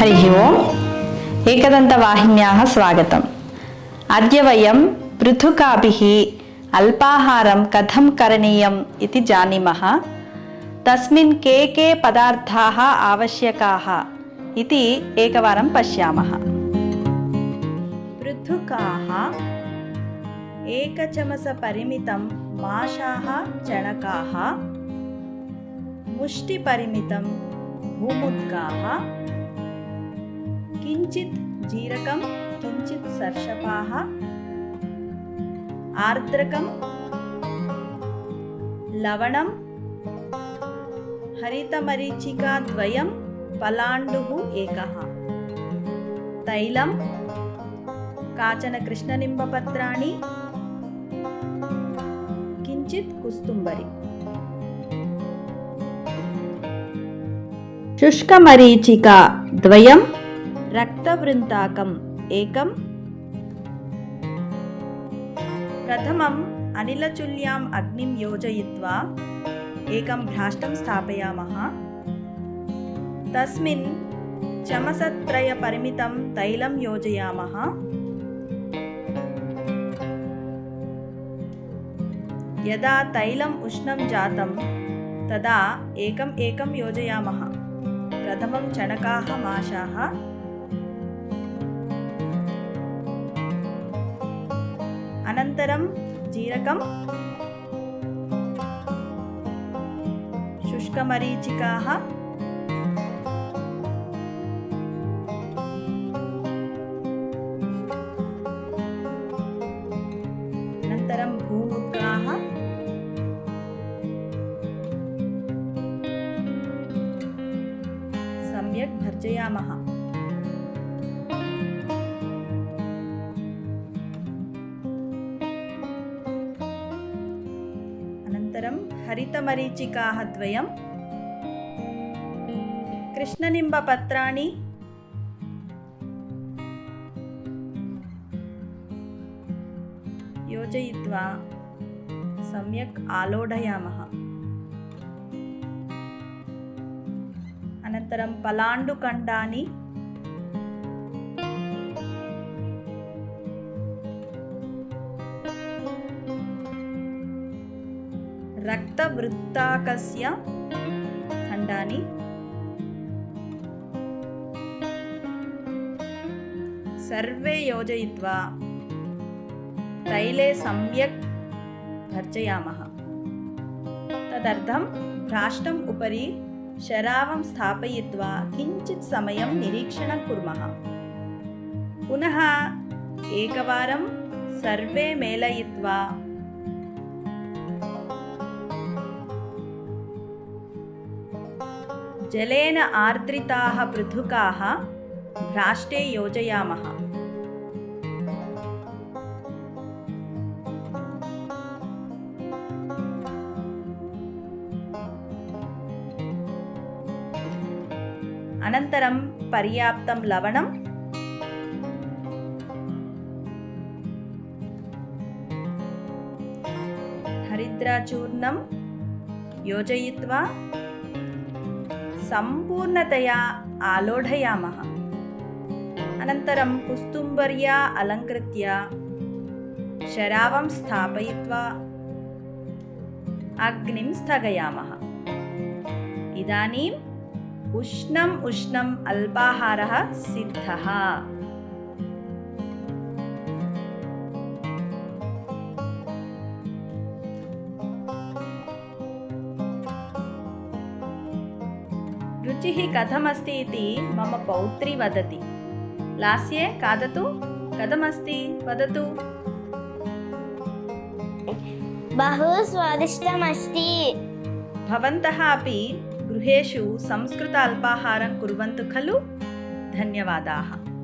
हरिः ओम् एकदन्तवाहिन्याः स्वागतम्। अद्य वयं पृथुकाभिः अल्पाहारं कथं करणीयम् इति जानीमः। तस्मिन् के पदार्थाः आवश्यकाः इति एकवारं पश्यामः। पृथुकाः एकचमसपरिमितं माषाः चणकाः, मुष्टिपरिमितं भूमुद्गाः, किञ्चित् जीरकं, किञ्चित् सर्षपाः, आर्द्रकं, लवणं, हरितमरीचिकाद्वयं, पलाण्डुः एकः, तैलं, काचन कृष्णनिम्बपत्राणि, किञ्चित् कुस्तुम्बरी। शुष्कमरीचिका द्वयं, रक्तवृन्ताकम् एकं। प्रथमम् अनिलचुल्याम् अग्निं योजयित्वा एकं भ्राष्टं स्थापयामः। तस्मिन् चमसत्रयपरिमितं तैलं योजयामः। यदा तैलम् उष्णं जातं तदा एकम् एकं योजयामः। प्रथमं चणकाः, माषाः, अनन्तरं जीरकं, शुष्कमरीचिकाः, अनन्तरं भूमुद्गाः, सम्यक् भर्जयामः। अनन्तरं हरितमरीचिकाः द्वयं, कृष्णनिम्बपत्राणि, योजयित्वा सम्यक् आलोढयामः। अनन्तरं पलाण्डुखण्डानि, रक्तवृत्ताकस्य खण्डानि, सर्वे योजयित्वा तैले सम्यक् भर्जयामः। तदर्थं भ्राष्टम् उपरि शरावं स्थापयित्वा किञ्चित् समयं निरीक्षणं कुर्मः। पुनः एकवारं सर्वे मेलयित्वा जलेन आर्द्रिताः पृथुकाः भ्राष्टे योजयामः। अनन्तरं पर्याप्तं लवणं, हरिद्राचूर्णं योजयित्वा सम्पूर्णतया आलोढयामः। अनन्तरं कुस्तुम्बर्या अलङ्कृत्य शरावं स्थापयित्वा अग्निं स्थगयामः। इदानीम् उष्णम् अल्पाहारः सिद्धः। रुचिः कथमस्ति इति मम पौत्री वदति। लास्ये खादतु, कथमस्ति वदतु। बहु स्वादिष्टमस्ति। भवन्तः अपि गृहेषु संस्कृत अल्पाहारं कुर्वन्तु खलु। धन्यवादाः।